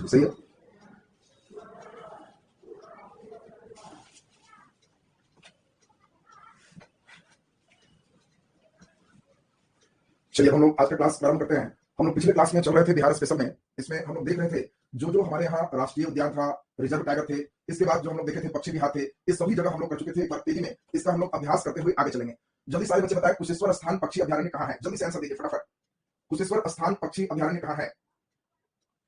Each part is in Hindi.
बिल्कुल सही है। चलिए हम लोग आज का क्लास प्रारंभ करते हैं। हम लोग पिछले क्लास में चल रहे थे बिहार स्पेशल में। इसमें हम लोग देख रहे थे जो हमारे यहाँ राष्ट्रीय उद्यान था, रिजर्व टाइगर थे, इसके बाद जो हम लोग देखे थे पक्षी विहार थे, ये सभी जगह हम लोग कर चुके थे। एक बार तेजी में इसका हम लोग अभ्यास करते हुए आगे चलेंगे। जल्दी सारे बच्चे बताएं कुशेश्वर स्थान पक्षी अभ्यारण्य कहाँ है? जल्दी से आंसर दीजिए फटाफट। कुशेश्वर स्थान पक्षी अभ्यारण्य कहाँ है?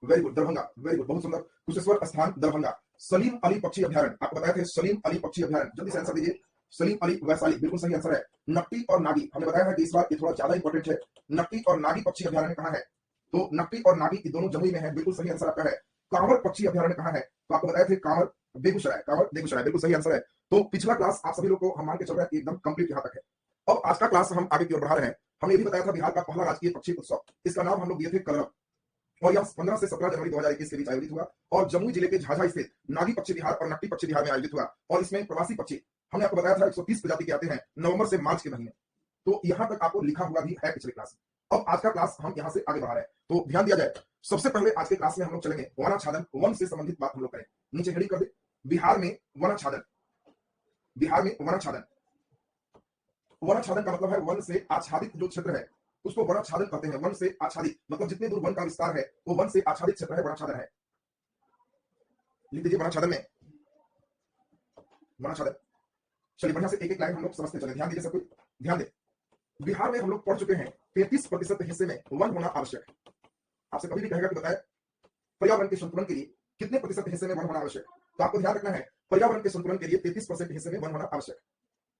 Very good, Darbhanga. Very good, बहुत सुंदर। कुशेश्वर स्थान दरभंगा। सलीम अली पक्षी अभ्यारण्य आपको बताए थे, सलीम अली पक्षी अभ्यारण्य। जल्दी से आंसर दीजिए। सलीम अली वैशाली, बिल्कुल सही आंसर है। नकटी और नागी हमने बताया है कि इस बार ये थोड़ा ज्यादा इंपॉर्टेंट है। नकटी और नागी पक्षी अभ्यारण्य कहाँ है? तो नकटी और नागी ये दोनों जमुई में है, बिल्कुल सही आंसर आपका है। कांवर पक्षी अभ्यारण्य कहाँ है? तो आपको बताए थे कांवर बेगूसराय, कांवर बेगूसराय, बिल्कुल सही आंसर है। तो पिछला क्लास आप सभी लोग को हम मान के चल रहे हैं कि एकदम कंप्लीट यहाँ तक है। अब आज का क्लास हम आगे की ओर बढ़ा रहे हैं। हमने ये भी बताया था बिहार का पहला राजकीय पक्षी उत्सव, इसका नाम हम लोग दिए थे कलरव, और यह 15 से 17 जनवरी 2021 के बीच आयोजित हुआ और जमुई जिले के झाझा स्थित नागी पक्षी विहार और नकटी पक्षी विहार में आयोजित हुआ। और इसमें प्रवासी पक्षी हमने आपको बताया था 130 प्रजाति के आते हैं नवंबर से मार्च के महीने। तो यहां तक आपको लिखा हुआ भी है पिछले क्लास में। अब आज का क्लास हम यहां से आगे बढ़ा रहे हैं, तो ध्यान दिया जाए। सबसे पहले आज के क्लास में हम लोग चलेंगे वनाच्छादन, वन से संबंधित बात हम लोग करें। नीचे हेडिंग कर दे, बिहार में वनाच्छादन। बिहार में वनाच्छादन, वनाच्छादन का मतलब है वन से आच्छादित जो क्षेत्र है उसको वनाच्छादन कहते हैं। वन से आच्छादित मतलब जितने दूर वन का विस्तार है वो वन से आच्छादित क्षेत्र है, वनाच्छादन है। लिख दीजिए वनाच्छादन में, वनाच्छादन। चलिए बढ़िया से एक एक लाइन हम लोग समझते चले, ध्यान दीजिए सब कुछ, ध्यान दे। बिहार में हम लोग पढ़ चुके हैं 33% हिस्से में वन होना आवश्यक है। आपसे कभी भी कहेगा कि बताए पर्यावरण के संतुलन के लिए कितने प्रतिशत हिस्से में वन होना आवश्यक है, तो आपको ध्यान रखना है पर्यावरण के संतुलन के लिए 33% हिस्से में वन होना आवश्यक है।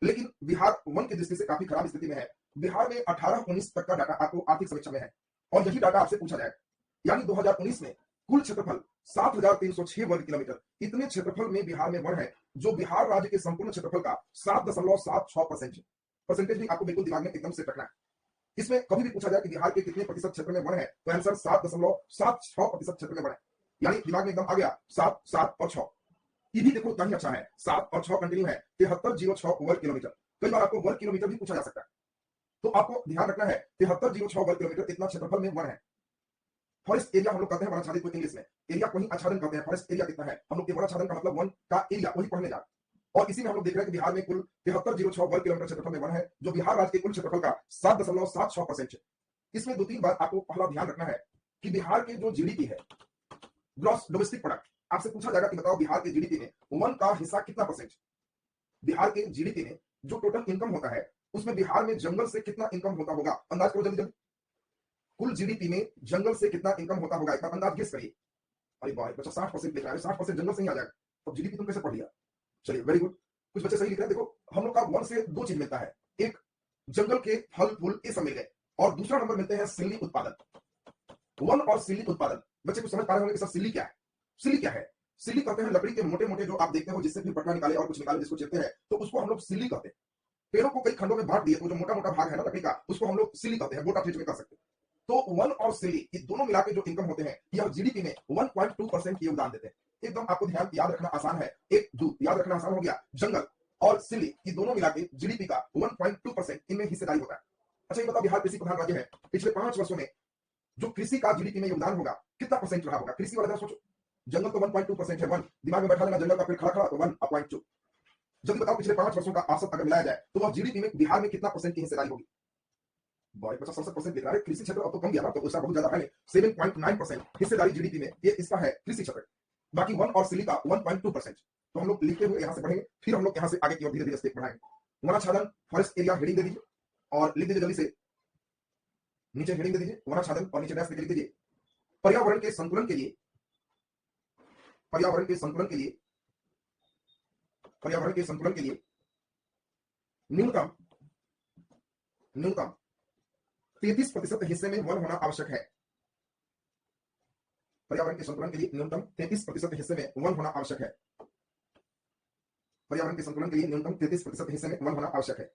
लेकिन बिहार वन की दृष्टि से काफी खराब स्थिति में है। बिहार में 18-19 तक का डाटा आपको आर्थिक समीक्षा में है और यही डाटा आपसे पूछा जाए। यानी 2019 में कुल क्षेत्रफल 7,306 वर्ग किलोमीटर, इतने क्षेत्रफल में बिहार में वन है जो बिहार राज्य के संपूर्ण क्षेत्रफल का 7.76% है। परसेंटेज भी आपको बिल्कुल दिमाग में एकदम से रखना है। इसमें कभी भी पूछा जाए कि बिहार के कितने प्रतिशत क्षेत्र में वन है, तो आंसर 7.76% क्षेत्र में वन है। यानी दिमाग में एकदम आ गया 7, 7 और 6। ये भी देखो उतना ही अच्छा है, 7 और 6 कंटिन्यू है, 7306 वर्ग किलोमीटर। कई बार आपको वर्ग किलोमीटर भी पूछा जा सकता है, तो आपको ध्यान रखना है 7306 वर्ग किलोमीटर इतना क्षेत्रफल में वन है। फॉरेस्ट एरिया हम लोग कहते हैं वनाच्छादित को इंग्लिश में, एरिया को ही आच्छादन कहते हैं। फॉरेस्ट एरिया कितना है, हम लोग के वनाच्छादन का मतलब वन का एरिया वही पढ़ने जा। और इसी में हम लोग देख रहे हैं कि बिहार में कुल 7306 वर्ग किलोमीटर क्षेत्रफल में वन है जो बिहार राज्य के कुल क्षेत्रफल का 7.76% है। इसमें दो तीन बात आपको पहला ध्यान रखना है कि बिहार के जो जीडीपी है, ग्रॉस डोमेस्टिक प्रोडक्ट, आपसे पूछा जाएगा कि बताओ बिहार के जीडीपी में वन का हिस्सा कितना परसेंट। बिहार के जीडीपी में जो टोटल इनकम होता है उसमें बिहार में जंगल से कितना इनकम होता होगा, अंदाज करो जल्दी जल्दी। कुल जीडीपी में जंगल से कितना इनकम होता होगा, इतना अंदाज गेस करिए। अरे भाई बच्चा 60% लिख रहा है, 60% जंगल से ही आ जाएगा, तो जीडीपी तुम कैसे पढ़ लिया? चलिए वेरी गुड, कुछ बच्चे सही लिख रहे हैं। देखो हम लोग का वन से दो चीज मिलता है, एक जंगल के फल फूल ये सब मिल गए, और दूसरा नंबर मिलते हैं सिल्ली उत्पादन। वन और सिल्ली उत्पादन, बच्चे कुछ समझ पा रहे होंगे कि सर सिल्ली क्या है? सिल्ली क्या है? सिल्ली कहते हैं लकड़ी के मोटे मोटे जो आप देखते हो जिससे फिर पटना निकाले और कुछ निकाले जिसको चलते हैं, तो उसको हम लोग सिल्ली कहते हैं। पेड़ों को कई खंडों में बांट दिए तो जो मोटा मोटा भाग है ना लकड़ी का उसको हम लोग सिल्ली कहते हैं, बोटा फ्रिज में कर सकते हैं। तो वन और सिल्ली ये दोनों मिला के जो इनकम होते हैं यह जीडीपी में 1.2% योगदान देते हैं। एकदम आपको ध्यान याद रखना आसान है, एक दो याद रखना आसान हो गया। जंगल और सिल्ली ये दोनों मिला के जीडीपी का 1.2% इनमें हिस्सेदारी होता है। अच्छा ये बताओ बिहार कृषि प्रधान राज्य है, पिछले 5 वर्षों में जो कृषि का जीडीपी में योगदान होगा कितना परसेंट रहा होगा? कृषि वाला सोचो, जंगल तो 1.2% है, वन दिमाग में बैठा लेना, जंगल का फिर खड़ा खड़ा तो 1.2। जल्दी बताओ पिछले 5 वर्षों का औसत अगर मिलाया जाए तो वह जीडीपी में बिहार में कितना परसेंट की हिस्सेदारी होगी? बॉय बच्चा 67% दिख रहा है। कृषि क्षेत्र अब तो कम गया ना, तो उसका बहुत ज्यादा है, 7.9% हिस्सेदारी जीडीपी में ये इसका है कृषि क्षेत्र। बाकी वन और सिल्ली का 1.2%। तो हम लोग लिखते हुए यहाँ से बढ़ेंगे, फिर हम लोग यहाँ से आगे की ओर धीरे धीरे स्टेप बढ़ाएंगे। वनाच्छादन फॉरेस्ट एरिया हेडिंग दे दीजिए और लिख दीजिए जल्दी से, नीचे हेडिंग दे दीजिए वनाच्छादन और नीचे डैश लिख दीजिए पर्यावरण के संतुलन के लिए, पर्यावरण के संतुलन के लिए, पर्यावरण के संतुलन के लिए न्यूनतम न्यूनतम 33% हिस्से में वन होना आवश्यक है। पर्यावरण के संतुलन के लिए न्यूनतम 33% हिस्से में वन होना आवश्यक है। पर्यावरण के संतुलन के लिए न्यूनतम 33% हिस्से में वन होना आवश्यक है।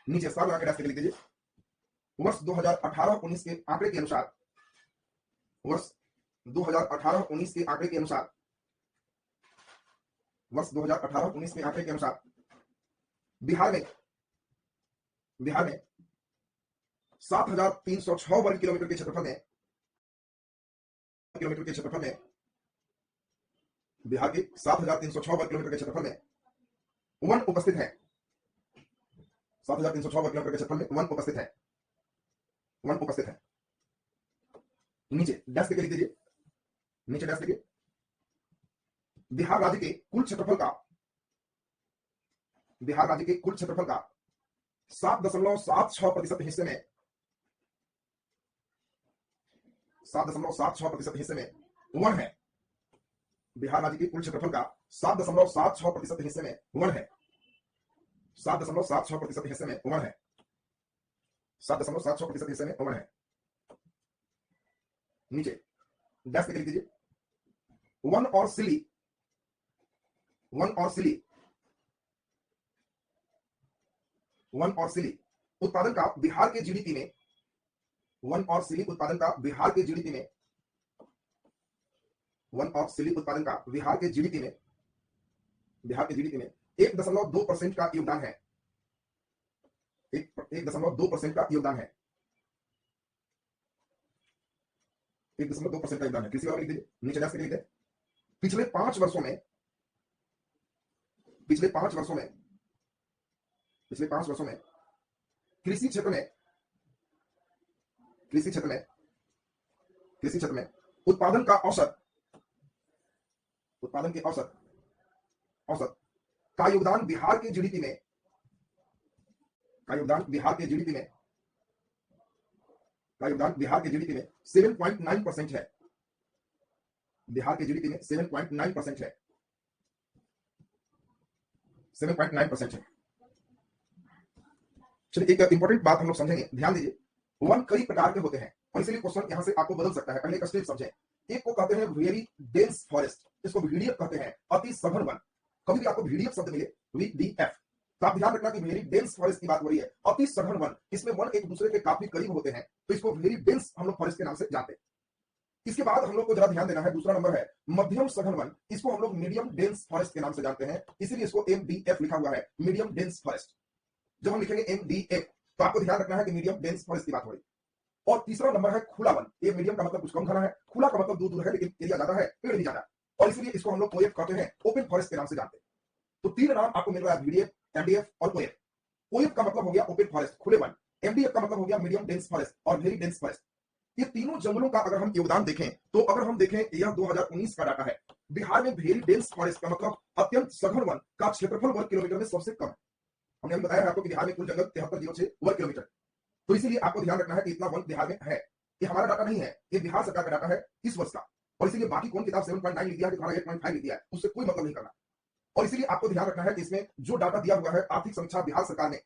नीचे स्टार लगा के डैश लिख दीजिए। वर्ष 2018-19 के आंकड़े के अनुसार, वर्ष 2018-19 के आंकड़े के अनुसार, वर्ष 2018-19 के आंकड़े के अनुसार बिहार में 7,306 वर्ग किलोमीटर के क्षेत्रफल में किलोमीटर के क्षेत्रफल में, बिहार के 7,306 वर्ग किलोमीटर के क्षेत्रफल में वन उपस्थित है। 7,306 वर्ग किलोमीटर के क्षेत्रफल में वन उपस्थित है। वन उपस्थित है। नीचे डैश करके लिख दीजिए, नीचे डैश लिखिए। बिहार राज्य के कुल क्षेत्रफल का, बिहार राज्य के कुल क्षेत्रफल का 7.76% हिस्से में, 7.76% हिस्से में वन है। बिहार राज्य के कुल क्षेत्रफल का 7.76% हिस्से में वन है। 7.76% हिस्से में वन है। 7.76% हिस्से में वन है। नीचे डैश करके लिख दीजिए। वन और सिली, वन और सिली, वन और सिली उत्पादन का बिहार के जीडीपी में, वन और सिली उत्पादन का बिहार के जीडीपी में, वन और सिली उत्पादन का बिहार के जीडीपी में, बिहार के जीडीपी में 1.2% का योगदान है। 1.2% का योगदान है। 1.2% का योगदान है। कृषि वाला लिख दीजिए, नीचे डैश करके लिख दे। पिछले 5 वर्षों में, पिछले 5 वर्षों में, पिछले 5 वर्षों में कृषि क्षेत्र में, कृषि क्षेत्र में, कृषि क्षेत्र में उत्पादन का औसत, उत्पादन के औसत, औसत का योगदान बिहार के जीडीपी में, का योगदान बिहार के जीडीपी में, का योगदान बिहार के जीडीपी में 7.9% है। बिहार के जीडीपी में 7.9% है। 7.9% है। चलिए एक इंपॉर्टेंट बात हम लोग समझेंगे, ध्यान दीजिए। वन कई प्रकार के होते हैं और इसीलिए क्वेश्चन यहां से आपको बदल सकता है। पहले एक स्टेप समझें। एक को कहते हैं वेरी डेंस फॉरेस्ट, इसको VDF कहते हैं, अति सघन वन। कभी भी आपको VDF शब्द मिले, VDF, तो आप ध्यान रखना कि वेरी डेंस फॉरेस्ट की बात हो रही है। अति सघन वन, इसमें वन एक दूसरे के काफी करीब होते हैं, तो इसको वेरी डेंस हम लोग फॉरेस्ट के नाम से जानते हैं। इसके बाद हम लोग को जरा ध्यान देना है, दूसरा नंबर है मध्यम सघन वन, इसको हम लोग मीडियम डेंस फॉरेस्ट के नाम से जानते हैं, इसीलिए इसको MDF लिखा हुआ है, मीडियम डेंस फॉरेस्ट। जब हम लिखेंगे MDF तो आपको ध्यान रखना है कि मीडियम डेंस फॉरेस्ट की बात हो रही है। और तीसरा नंबर है खुला वन। ये मीडियम का मतलब कुछ कम घना है, खुला का मतलब दूर दूर है लेकिन एरिया ज्यादा है, पेड़ भी ज्यादा, और इसलिए इसको हम लोग OF कहते हैं, ओपन फॉरेस्ट के नाम से जानते हैं। तो 3 नाम आपको मिल रहा है, VDF, MDF और OF। OF का मतलब हो गया ओपन फॉरेस्ट, खुले वन। MDF का मतलब हो गया मीडियम डेंस फॉरेस्ट और वेरी डेंस फॉरेस्ट। ये तीनों जंगलों का अगर हम योगदान देखें तो अगर हम देखें, यह 2019 का डाटा है। बिहार में वेरी डेंस फॉरेस्ट का मतलब अत्यंत सघन वन का क्षेत्रफल वर्ग किलोमीटर में सबसे कम है। हमने अभी बताया आपको कि बिहार में कुल जंगल 7306 वर्ग किलोमीटर, तो इसीलिए आपको ध्यान रखना है कि इतना वन बिहार में है। ये हमारा डाटा नहीं है, ये बिहार सरकार का डाटा है इस वर्ष का, और इसीलिए बाकी कौन किताब 7.9 लिख दिया है, तुम्हारा 8.5 लिख दिया है, उससे कोई मतलब नहीं करना। और इसीलिए आपको ध्यान रखना है कि इसमें जो डाटा दिया हुआ है आर्थिक समीक्षा बिहार सरकार ने,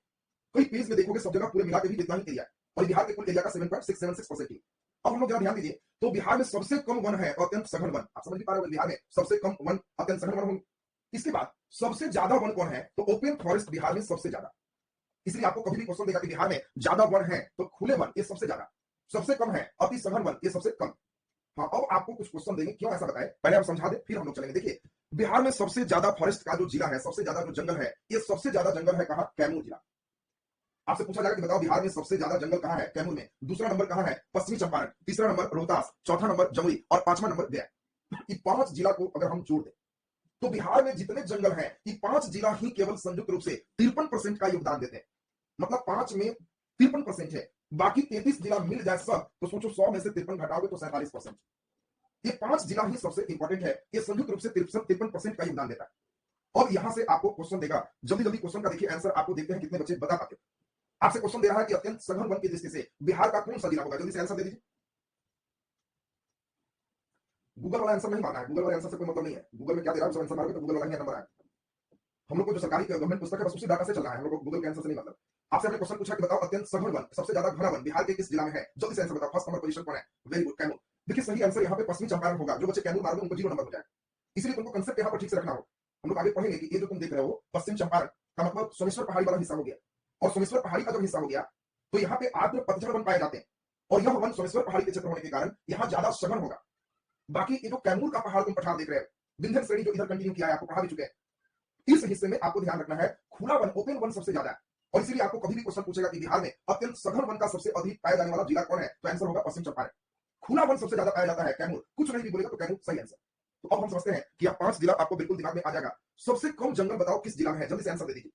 कई पेज में देखोगे सब जगह पूरे मिला के भी इतना ही एरिया है, और बिहार के कुल एरिया का 7.676% ही। अब हम लोग जरा ध्यान दीजिए, तो बिहार में सबसे कम वन है अत्यंत सघन वन। आप समझ नहीं पा रहे हो, बिहार में सबसे कम वन अत्यंत सघन वन होंगे। इसके बाद सबसे ज्यादा वन कौन है, तो ओपन फॉरेस्ट बिहार में सबसे ज्यादा। इसलिए आपको कभी भी क्वेश्चन देगा कि बिहार में ज्यादा वन है तो खुले वन ये सबसे ज्यादा, सबसे कम है अति सघन वन ये सबसे कम। हाँ, अब आपको कुछ क्वेश्चन देंगे, क्यों ऐसा बताएं, पहले हम समझा दें फिर हम लोग चलेंगे। देखिए, बिहार में सबसे ज्यादा फॉरेस्ट का जो जिला है, सबसे ज्यादा जो जंगल है, ये सबसे ज्यादा जंगल है कहां, कैमूर जिला। आपसे पूछा जाएगा कि बताओ बिहार में सबसे ज्यादा जंगल कहां है, कैमूर में। दूसरा नंबर कहां है, पश्चिमी चंपारण। तीसरा नंबर रोहतास, चौथा नंबर जमुई और 5वां नंबर गया। ये 5 जिला को अगर हम जोड़ दें तो बिहार में जितने जंगल हैं, ये 5 जिला ही केवल संयुक्त रूप से 53% का योगदान देते हैं। मतलब 5 में 53% है, बाकी 33 जिला मिल जाए सब, तो सोचो 100 में से 53 घटाओगे तो 47%। ये 5 जिला ही सबसे इंपॉर्टेंट है, ये संयुक्त रूप से 53% का योगदान देता है। अब यहां से आपको क्वेश्चन देगा, जल्दी जल्दी क्वेश्चन का देखिए आंसर, आपको देखते हैं कितने बच्चे बता पाते हैं। आपसे क्वेश्चन दे रहा है कि अत्यंत सघन वन की दृष्टि से बिहार का कौन सा जिला होगा, जल्दी से आंसर दे दीजिए। गूगल वाला आंसर नहीं मारना है, गूगल वाले आंसर से कोई मतलब नहीं है। गूगल में क्या दे रहा है, आंसर मारोगे तो गूगल वाला ही नंबर आएगा। हम लोग को जो सरकारी गवर्नमेंट पुस्तक है बस उसी डाटा से चल रहा है, हम लोग को गूगल के आंसर से नहीं मतलब। आपसे हमने क्वेश्चन पूछा कि बताओ अत्यंत सघन वन, सबसे ज्यादा घना वन बिहार के किस जिला में है, जल्दी से आंसर बताओ। फर्स्ट नंबर पोजीशन कौन है, वेरी गुड, कैमूर। देखिए सही आंसर यहाँ पे पश्चिमी चंपारण होगा। जो बच्चे कैमूर मारोगे उनको 0 नंबर हो जाएगा, इसलिए तुमको कंसेप्ट यहाँ पर ठीक से रखना हो। हम लोग आगे पढ़ेंगे कि ये जो तुम देख रहे हो पश्चिम चंपारण का मतलब सोमेश्वर पहाड़ी वाला हिस्सा हो गया, और सोमेश्वर पहाड़ी का जब हिस्सा हो गया तो यहाँ पे आर्द्र पतझड़ वन पाए जाते हैं, और यह वन सोमेश्वर पहाड़ी के क्षेत्र होने के कारण यहाँ ज्यादा सघन होगा। बाकी ये जो कैमूर का पहाड़ तुम पठार देख रहे हो, विंध्य श्रेणी जो इधर कंटिन्यू किया है, आपको पढ़ा भी चुके हैं, इस हिस्से में आपको ध्यान रखना है खुला वन, ओपन वन सबसे ज्यादा है। और इसीलिए आपको कभी भी क्वेश्चन पूछेगा कि बिहार में अत्यंत सघन वन का सबसे अधिक पाया जाने वाला जिला कौन है, तो आंसर होगा पश्चिम चंपारण। खुला वन सबसे ज्यादा पाया जाता है कैमूर। कुछ नहीं भी बोलेगा तो कैमूर सही आंसर। तो अब हम समझते हैं कि आप 5 जिला आपको बिल्कुल दिमाग में आ जाएगा। सबसे कम जंगल बताओ किस जिला में है, जल्दी से आंसर दे दीजिए।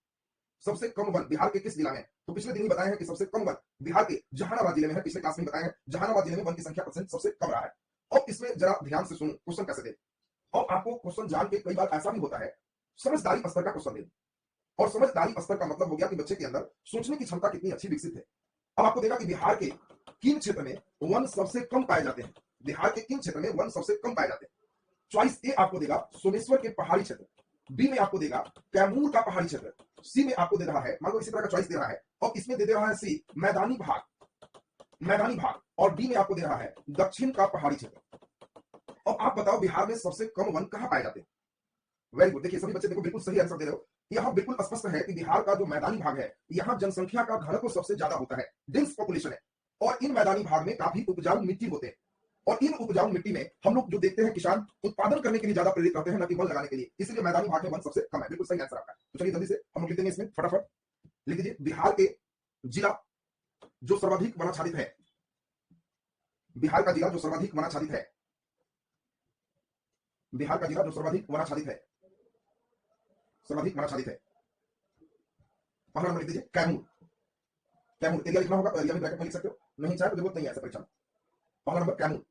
सबसे कम वन बिहार के किस जिला में? तो पिछले दिन ही बताए हैं कि सबसे कम वन बिहार के जहानाबाद जिले में है। पिछले क्लास में बताए हैं जहानाबाद जिले में वन की संख्या परसेंट सबसे कम रहा है। अब इसमें जरा ध्यान से सुनो क्वेश्चन कैसे दे। अब आपको क्वेश्चन जान के कई बार ऐसा भी होता है समझदारी स्तर का क्वेश्चन दे, और समझदारी स्तर का मतलब हो गया कि बच्चे के अंदर सोचने की क्षमता कितनी अच्छी विकसित है। अब आपको देगा कि बिहार के किन क्षेत्र में वन सबसे कम पाए जाते हैं, बिहार के किन क्षेत्र में वन सबसे कम पाए जाते हैं। चॉइस ए आपको देगा सोमेश्वर के पहाड़ी क्षेत्र, बी में आपको देगा कैमूर का पहाड़ी क्षेत्र, सी में आपको दे रहा है, मान लो इसी तरह का चॉइस दे रहा है, और इसमें दे रहा है सी मैदानी भाग, मैदानी भाग, और डी में आपको दे रहा है दक्षिण का पहाड़ी क्षेत्र। अब आप बताओ बिहार में सबसे कम वन कहां पाए जाते हैं? वेरी गुड, देखिए सभी बच्चे देखो बिल्कुल सही आंसर दे रहे हो। यहां बिल्कुल स्पष्ट है कि बिहार का जो मैदानी भाग है, यहां जनसंख्या का घनत्व सबसे ज्यादा होता है, डेंस पॉपुलेशन है, और इन मैदानी भाग में काफी उपजाऊ मिट्टी होते हैं, और इन उपजाऊ मिट्टी में हम लोग जो देखते हैं किसान उत्पादन करने के लिए ज्यादा प्रेरित रहते हैं, न कि वन लगाने के लिए, इसलिए मैदानी भाग में वन सबसे कम है। बिल्कुल सही आंसर आपका। तो चलिए जल्दी से हम लोग लिख देंगे इसमें, फटाफट लिख दीजिए। बिहार के जिला जो सर्वाधिक वनाच्छादित है, बिहार का जिला जो सर्वाधिक वनाच्छादित है, बिहार का जिला जो सर्वाधिक वनाच्छादित है, सर्वाधिक वनाच्छादित है, पहला नंबर लिख दीजिए कैमूर। कैमूर एरिया लिखना होगा तो एरिया में ब्रैकेट में लिख सकते हो, नहीं चाहे तो जरूरत नहीं है ऐसा परीक्षा में। पहला नंबर कैमूर।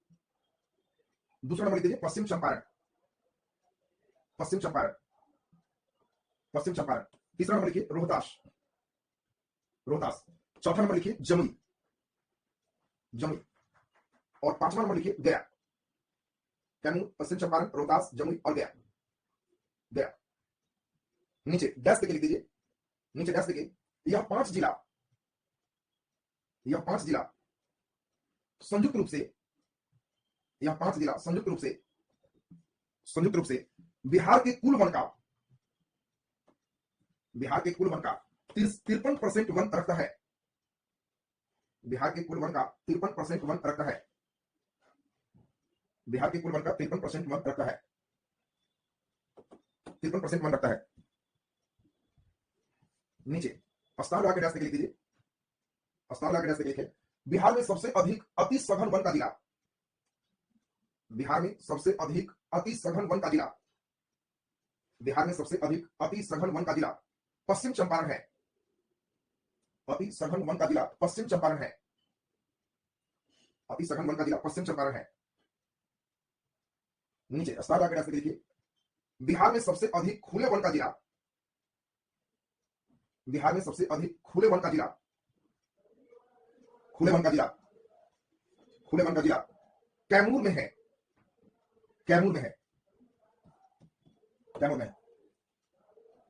दूसरा नंबर लिख दीजिए पश्चिम चंपारण, पश्चिम चंपारण, पश्चिम चंपारण। तीसरा नंबर लिखिए रोहतास, रोहतास। चौथा नंबर लिखिए जमुई, जमुई। और पांचवा नंबर लिखिए गया। कैमूर, पश्चिम चंपारण, रोहतास, जमुई और गया, गया। नीचे डैश देके लिख दीजिए, नीचे डैश देके यह 5 जिला, यह 5 जिला संयुक्त रूप से, यह 5 जिला संयुक्त रूप से, संयुक्त रूप से बिहार के कुल वन का, बिहार के कुल वन का 53% वन रखता है, बिहार के कुल वन का 53% वन रखता है, बिहार के कुल वन का 53% वन रखता है, 53% वन रखता है। नीचे स्टार लगा के डैश लिख दीजिए, स्टार लगा के डैश लिखे बिहार में सबसे अधिक अति सघन वन का जिला, बिहार में सबसे अधिक अति सघन वन का जिला, बिहार में सबसे अधिक अति सघन वन का जिला पश्चिम चंपारण है, अति सघन वन का जिला पश्चिम चंपारण है, अति सघन वन का जिला पश्चिम चंपारण है। नीचे स्टार लगा के डैश लिखिए बिहार में सबसे अधिक खुले वन का जिला, बिहार में सबसे अधिक खुले वन का जिला, खुले वन का जिला, खुले वन का जिला कैमूर में है, कैमूर में है, कैमूर में है।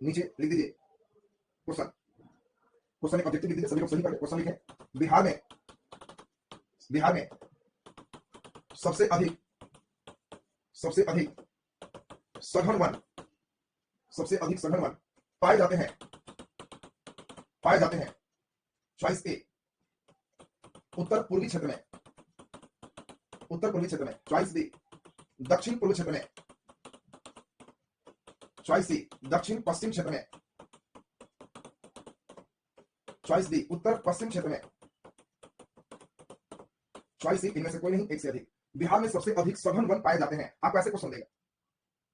नीचे लिख दीजिए क्वेश्चन, क्वेश्चन एक ऑब्जेक्टिव लिख दीजिए, सभी लोग सही पढ़े। क्वेश्चन लिखें बिहार में, बिहार में सबसे अधिक, सबसे अधिक सघन वन, सबसे अधिक सघन वन पाए जाते हैं, पाए जाते हैं। चॉइस ए उत्तर पूर्वी क्षेत्र में, उत्तर पूर्वी क्षेत्र में। चॉइस बी दक्षिण पूर्वी क्षेत्र में। चॉइस सी दक्षिण पश्चिम क्षेत्र में। चॉइस डी उत्तर पश्चिम क्षेत्र में। चॉइस सी इनमें से कोई नहीं, एक से अधिक। बिहार में सबसे अधिक सघन वन पाए जाते हैं। आप कैसे क्वेश्चन देगा?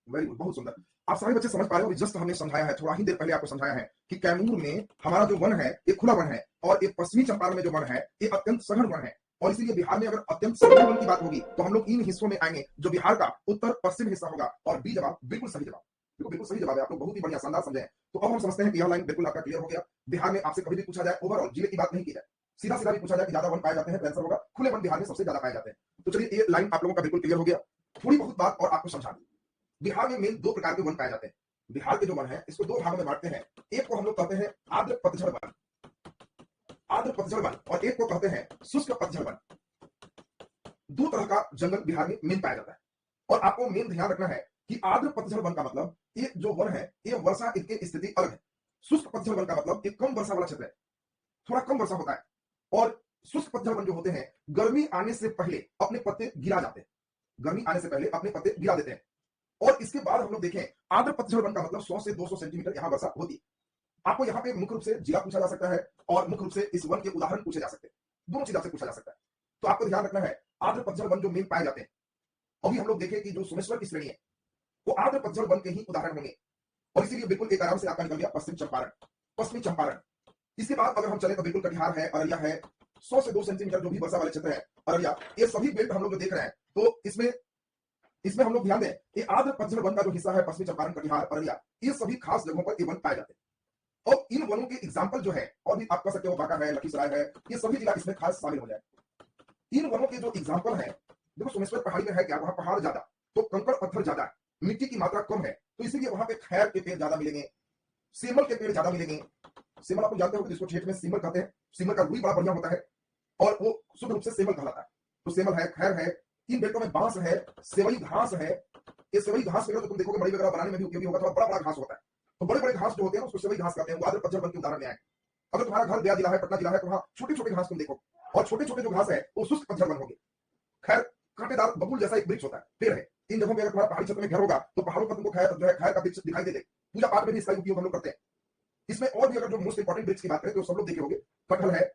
वेरी गुड, बहुत सुंदर। आप सारे बच्चे समझ पा रहे हो। जस्ट हमने समझाया है, थोड़ा ही देर पहले आपको समझाया है कि कैमूर में हमारा जो वन है ये खुला वन है, और ये पश्चिमी चंपारण में जो वन है ये अत्यंत सघन वन है। और इसीलिए बिहार में अगर अत्यंत सघन वन की बात होगी तो हम लोग इन हिस्सों में आएंगे जो बिहार का उत्तर पश्चिम हिस्सा होगा। और बी जवाब बिल्कुल सही जवाब, बिल्कुल सही जवाब है। आप लोग बहुत ही बढ़िया शानदार समझे हैं। तो अब हम समझते हैं कि यह लाइन बिल्कुल आपका क्लियर हो गया। बिहार में आपसे कभी भी पूछा जाए ओवरऑल जिले की बात नहीं की जाए, सीधा सीधा भी पूछा जाए कि ज्यादा वन पाए जाते हैं तो आंसर होगा खुले वन बिहार में सबसे ज्यादा पाए जाते हैं। तो चलिए ये लाइन आप लोगों का बिल्कुल क्लियर हो गया। थोड़ी बहुत बात और आपको समझा दी। बिहार में मेन 2 प्रकार के वन पाए जाते हैं। बिहार के जो वन है इसको 2 भागों में बांटते हैं। एक को हम लोग कहते हैं आर्द्र पतझड़ वन, आर्द्र पतझड़ वन, और एक को कहते हैं शुष्क पतझड़ वन। 2 तरह का जंगल बिहार में मेन पाया जाता है। और आपको मेन ध्यान रखना है कि आर्द्र पतझड़ वन का मतलब ये जो वन है ये वर्षा इसकी स्थिति अलग है। शुष्क पतझड़ वन का मतलब ये कम वर्षा वाला क्षेत्र है, थोड़ा कम वर्षा होता है। और शुष्क पतझड़ वन जो होते हैं गर्मी आने से पहले अपने पत्ते गिरा जाते हैं, गर्मी आने से पहले अपने पत्ते गिरा देते हैं। और इसके बाद हम लोग देखें आर्द्र पतझड़ वन का मतलब 100 से 200 सेंटीमीटर यहां वर्षा होती है। आपको यहाँ पे मुख्य रूप से जिला पूछा जा सकता है और मुख्य रूप से इस वन के उदाहरण पूछे जा सकते हैं। दोनों चीज आपसे पूछा जा सकता है। तो आपको ध्यान रखना है आर्द्र पतझड़ वन जो मेन पाए जाते हैं, अभी हम लोग देखें कि जो सोमेश्वर की श्रेणी है वो आर्द्र पतझड़ वन के ही उदाहरण होंगे। और इसीलिए बिल्कुल एक आराम से आपका निकल गया पश्चिम चंपारण, पश्चिमी चंपारण। इसके बाद अगर हम चले तो बिल्कुल कटिहार है, अररिया है, 100 से 2 सेंटीमीटर जो भी वर्षा वाले क्षेत्र है अररिया, ये सभी बेल्ट हम लोग जो देख रहे हैं, तो इसमें इसमें हम लोग ध्यान दें, ये आर्द्र पतझड़ वन का जो हिस्सा है पश्चिमी चंपारण, कटिहार, अररिया, ये सभी खास जगहों पर ये वन पाए जाते हैं। और इन वनों के एग्जाम्पल जो है, और भी आप कह सकते हो बांका है, लखीसराय है, ये सभी जिला इसमें खास शामिल हो जाए। इन वनों के जो एग्जाम्पल है, देखो सोमेश्वर पहाड़ी में है क्या, वहां पहाड़ ज्यादा, तो कंकड़ पत्थर ज्यादा है, मिट्टी की मात्रा कम है, तो इसीलिए वहां पे खैर के पेड़ ज्यादा मिलेंगे, सेमल के पेड़ ज्यादा मिलेंगे। सेमल आपको जानते हो जिसको क्षेत्र में सीमल कहते हैं, सीमल का रुई बड़ा बढ़िया होता है और वो शुद्ध रूप से सेमल कहलाता है। तो सेमल है, खैर है, इन बेल्टों में बांस है, सेवई घास है। ये सेवई घास वगैरह तो तुम देखोगे मड़ई वगैरह बनाने में भी उपयोगी होगा, थोड़ा बड़ा बड़ा घास होता है, तो बड़े बड़े घास जो होते हैं उसको सेवई घास कहते हैं। वो आर्द्र पतझड़ वन के उदाहरण में आए। अगर तुम्हारा घर गया जिला है, पटना जिला है, तो वहां छोटे छोटे घास तुम देखो, और छोटे छोटे जो घास है वो शुष्क पतझड़ वन होगी। खैर कांटेदार बबूल जैसा एक वृक्ष होता है, पेड़ है। इन जगहों में अगर तुम्हारा पहाड़ी क्षेत्र में घर होगा तो पहाड़ों पर तुमको खैर जो है, खैर का वृक्ष दिखाई दे दे। पूजा पाठ में भी इसका उपयोग हम लोग करते हैं। इसमें और भी अगर जो मोस्ट इंपॉर्टेंट वृक्ष की बात करें तो सब लोग देखे होंगे, कटहल है,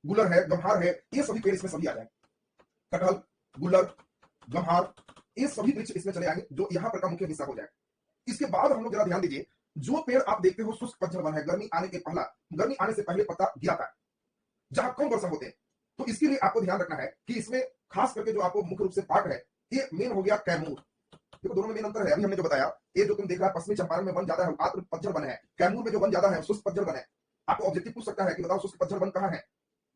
गुलर है, गम्हार है, ये सभी पेड़ इसमें सभी आ जाए। कटहल, गुलर, गम्हार, ये सभी वृक्ष इसमें चले आएंगे जो यहाँ पर का मुख्य हिस्सा हो जाए। इसके बाद हम लोग जरा ध्यान दीजिए, जो पेड़ आप देखते हो शुष्क पतझड़ वन है, गर्मी आने से पहले पत्ता गिराता है, जहां कम वर्षा होते हैं। तो इसके लिए आपको ध्यान रखना है कि इसमें खास करके जो आपको मुख्य रूप से पार्ट है, ये मेन हो गया कैमूर। देखो दोनों में मेन अंतर है, अभी हमने जो बताया, ये जो तुम देख रहा है पश्चिमी चंपारण में वन ज्यादा है, आर्द्र पतझड़ वन है, कैमूर में जो वन ज्यादा है शुष्क पतझड़ वन है। आपको ऑब्जेक्टिव पूछ सकता है कि बताओ शुष्क पतझड़ वन कहां है।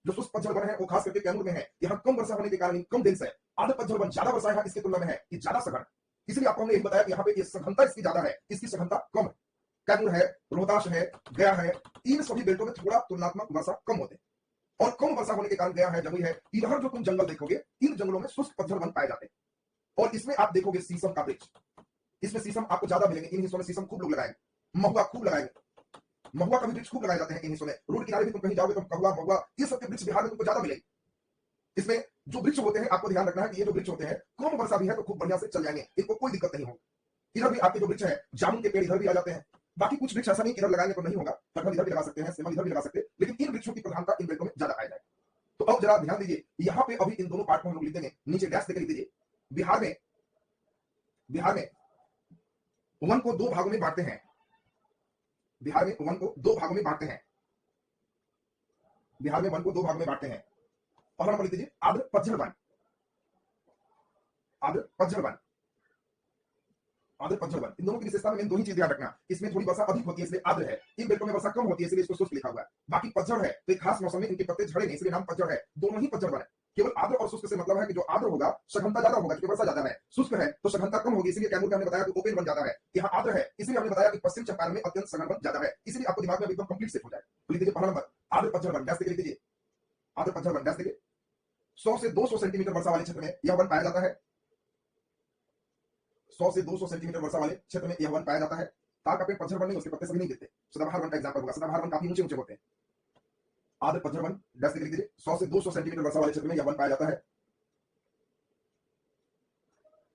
जो शुष्क पतझड़ वन है वो खास करके कैमूर में है, यहाँ कम वर्षा होने के कारण कम दिन से। आर्द्र पतझड़ वन ज्यादा वर्षा है इसकी तुलना में है, ये ज्यादा सघन, इसलिए आपको हमने यही बताया कि यहाँ पे ये सघनता इसकी ज्यादा है, इसकी सघनता कम है। कैमूर है, रोहतास है, गया है, इन सभी बेल्टों में थोड़ा तुलनात्मक वर्षा कम होते हैं। और कम वर्षा होने के कारण गया है, जमुई है, इधर जो तुम जंगल देखोगे, इन जंगलों में शुष्क पतझड़ वन पाए जाते हैं। और इसमें आप देखोगे शीशम का वृक्ष, इसमें शीशम आपको ज्यादा मिलेंगे, इन हिस्सों में शीशम खूब लोग लगाएंगे, महुआ खूब लगाएंगे, महुआ का भी वृक्ष खूब लगाए जाते हैं इन हिस्सों में। रोड किनारे भी तुम कहीं जाओगे तो कहुआ, महुआ, ये सब के वृक्ष बिहार में तुमको ज्यादा मिलेंगे। इसमें जो वृक्ष होते हैं आपको ध्यान रखना है कि ये जो वृक्ष होते हैं कम वर्षा भी है तो खूब बढ़िया से चल जाएंगे, इनको कोई दिक्कत नहीं होगी। इधर भी आपके जो वृक्ष है, जामुन के पेड़ इधर भी आ जाते हैं। बाकी कुछ वृक्ष ऐसा नहीं इधर लगाएंगे तो नहीं होगा, कटहल इधर भी लगा सकते हैं, सेमल इधर भी लगा सकते हैं, लेकिन इन वृक्षों की प्रधानता इन बेल्टों में ज्यादा पाया जाए। तो अब जरा ध्यान दीजिए, यहाँ पे अभी इन दोनों पार्ट को हम लोग लिख देंगे, नीचे डैश देकर लिख दीजिए। बिहार में वन को दो भागों में बांटते हैं, बिहार में वन को दो भागों में बांटते हैं, बिहार में वन को दो भागों में बांटते हैं। पहला नंबर लिख दीजिए आर्द्र पतझड़ वन, आर्द्र पतझड़ वन, आर्द्र पतझड़ वन। इन दोनों की विशेषता में दो ही चीज ध्यान रखना, इसमें थोड़ी वर्षा अधिक होती है इसलिए आर्द्र है, इन बेल्टों में वर्षा कम होती है इसलिए इसको शुष्क लिखा हुआ है। बाकी पतझड़ है तो एक खास मौसम में इनके पत्ते झड़ेंगे इसलिए नाम पतझड़ है, दोनों ही पतझड़ वन है। केवल आर्द्र और शुष्क से मतलब है कि जो आर्द्र होगा सघनता ज्यादा होगा क्योंकि वर्षा ज्यादा है, शुष्क है तो सघनता कम होगी, इसलिए कैमूर का हमने बताया कि ओपन वन ज्यादा है, यहाँ आर्द्र है इसलिए हमने बताया कि पश्चिम चंपारण में अत्यंत सघन वन ज्यादा है, इसलिए आपको दिमाग में एकदम कंप्लीट सेट हो जाए। तो लिख दीजिए पहला नंबर आर्द्र पतझड़ वन, डैश लिख दीजिए आर्द्र पतझड़ वन, डैश देखिए 100 से 200 सेंटीमीटर वर्षा वाले क्षेत्र में यह वन पाया जाता है, 100 से 200 सेंटीमीटर वर्षा वाले क्षेत्र में यह वन पाया जाता है। तार का पेड़ पतझड़ वन नहीं, उसके पत्ते सभी नहीं गिरते, सदाबहार वन का एग्जांपल होगा, सदाबहार वन काफी ऊंचे ऊंचे होते हैं। आर्द्र पतझड़ वन डैश लिख दीजिए 100 से 200 सेंटीमीटर वर्षा वाले क्षेत्र में यह वन पाया जाता है,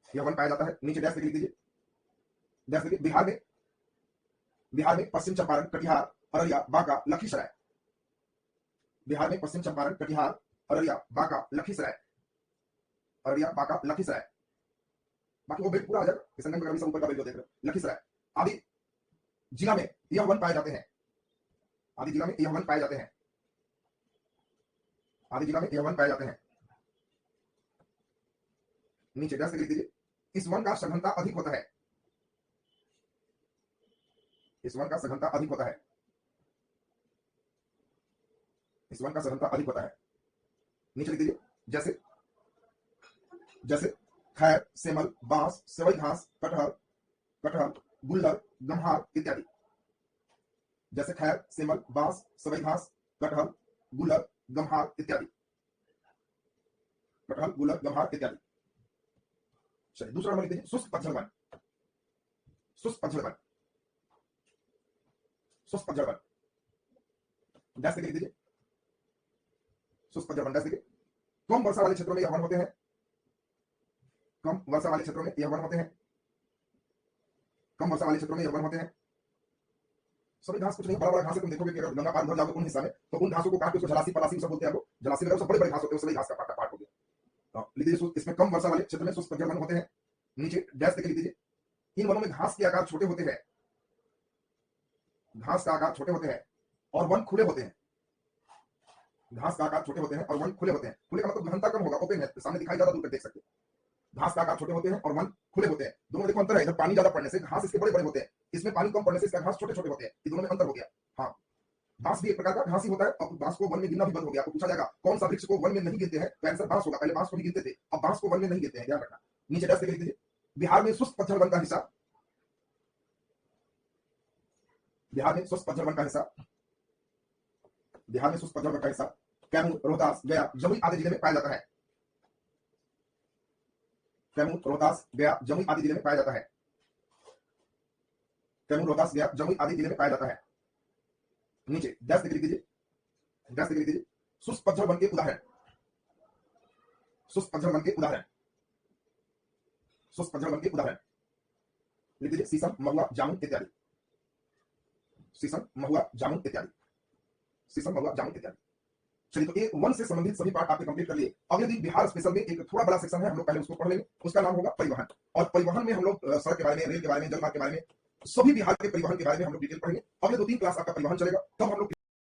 यह वन पाया जाता है। नीचे डैश लिख दीजिए, डैश लिखिए बिहार में पश्चिम चंपारण, कटिहार, अररिया, बांका, लखीसराय, बिहार में पश्चिम चंपारण, कटिहार, अररिया, बांका, लखीसराय, अररिया, बांका, लखीसराय। बाकी वो बेल्ट पूरा आ जाएगा, किशनगंज वगैरह सब ऊपर का बेल्ट जो देख रहे हो, लखीसराय आदि जिला में यह वन पाए जाते हैं, आदि जिला में यह वन पाए जाते हैं, आदि जिला में यह वन पाए जाते हैं। नीचे डैश लिख दीजिए इस वन का सघनता अधिक होता है, इस वन का सघनता अधिक होता है, इस वन का सघनता अधिक होता है। नीचे लिख दीजिए जैसे जैसे खैर, सेमल, बांस, सेवई घास, कटहल, गुल्लर, गम्हार इत्यादि। जैसे खैर, सेमल, बांस, सेवई घास, कटहल, गुल्लर, गम्हार इत्यादि, कटहल, गुल्लर, गम्हार इत्यादि। चलिए दूसरा नंबर लिख दीजिए शुष्क पतझड़ वन, शुष्क पतझड़ वन, शुष्क पतझड़ वन, डैश लिख दीजिए शुष्क पतझड़ वन, डैश लिखिए। कम वर्षा वाले क्षेत्रों में यह वन होते हैं, कम वर्षा वाले क्षेत्रों में यह वन होते हैं, कम वर्षा वाले क्षेत्रों में यह वन होते हैं। सभी घास कुछ नहीं, बड़ा बड़ा घास है, तुम देखोगे कि अगर गंगा पार उधर जाओगे उन हिस्सा में तो उन घासों को काट के उसको जलासी पलासी सब बोलते हैं लोग, जलासी वगैरह सब बड़े बड़े घास होते हैं, सभी घास का पार्ट हो गया। लिख दीजिए इसमें कम वर्षा वाले क्षेत्र में शुष्क पतझड़ वन होते हैं। नीचे डैश देके लिख दीजिए इन वनों में घास के आकार छोटे होते हैं, घास का आकार छोटे होते हैं और वन खुले होते हैं। घास का आकार छोटे होते हैं और वन खुले होते हैं। खुले का मतलब घनता कम होगा, ओपन है, सामने दिखाई ज्यादा दूर तक देख सकते हैं। घास का आकार छोटे होते हैं और वन खुले होते हैं। दोनों में देखो अंतर है, इधर पानी ज्यादा पड़ने से घास इसके बड़े बड़े होते हैं, इसमें पानी कम पड़ने से इसका घास छोटे छोटे होते हैं। ये दोनों में अंतर हो गया। हाँ, बांस भी एक प्रकार का घास ही होता है। अब बांस को वन में गिनना भी बंद हो गया। आपको पूछा जाएगा कौन सा वृक्ष को वन में नहीं गिनते हैं, तो आंसर बांस होगा। पहले बांस को भी गिनते थे, अब बांस को वन में नहीं गिनते हैं, ध्यान रखना। नीचे डैश देके लिख दीजिए बिहार में शुष्क पतझड़ वन का हिस्सा, बिहार में शुष्क पतझड़ वन का हिस्सा, बिहार में शुष्क पतझड़ वन का हिस्सा कैमूर, रोहतास, गया, जमुई आदि जिले में पाया जाता है। कैमूर, रोहतास, गया, जमुई आदि जिले में पाया जाता है। कैमूर, रोहतास, गया, जमुई आदि जिले में पाया जाता है। नीचे डैश देके लिख दीजिए, डैश देके लिख दीजिए शुष्क पतझड़ वन के उदाहरण, शुष्क पतझड़ वन के उदाहरण, शुष्क पतझड़ वन के उदाहरण लिख दीजिए शीशम, महुआ, जामुन इत्यादि। शीशम, महुआ, जामुन इत्यादि। शीशम, महुआ, जामुन इत्यादि। चलिए, तो एक वन से संबंधित सभी पार्ट आपने कंप्लीट कर लिए। अगले दिन बिहार स्पेशल में एक थोड़ा बड़ा सेक्शन है, हम लोग पहले उसको पढ़ लेंगे। उसका नाम होगा परिवहन। और परिवहन में हम लोग सड़क के बारे में, रेल के बारे में, जलमार्ग के बारे में, सभी बिहार के परिवहन के बारे में हम लोग डिटेल पढ़ेंगे। अगले 2-3 क्लास आपका परिवहन चलेगा, तब हम लोग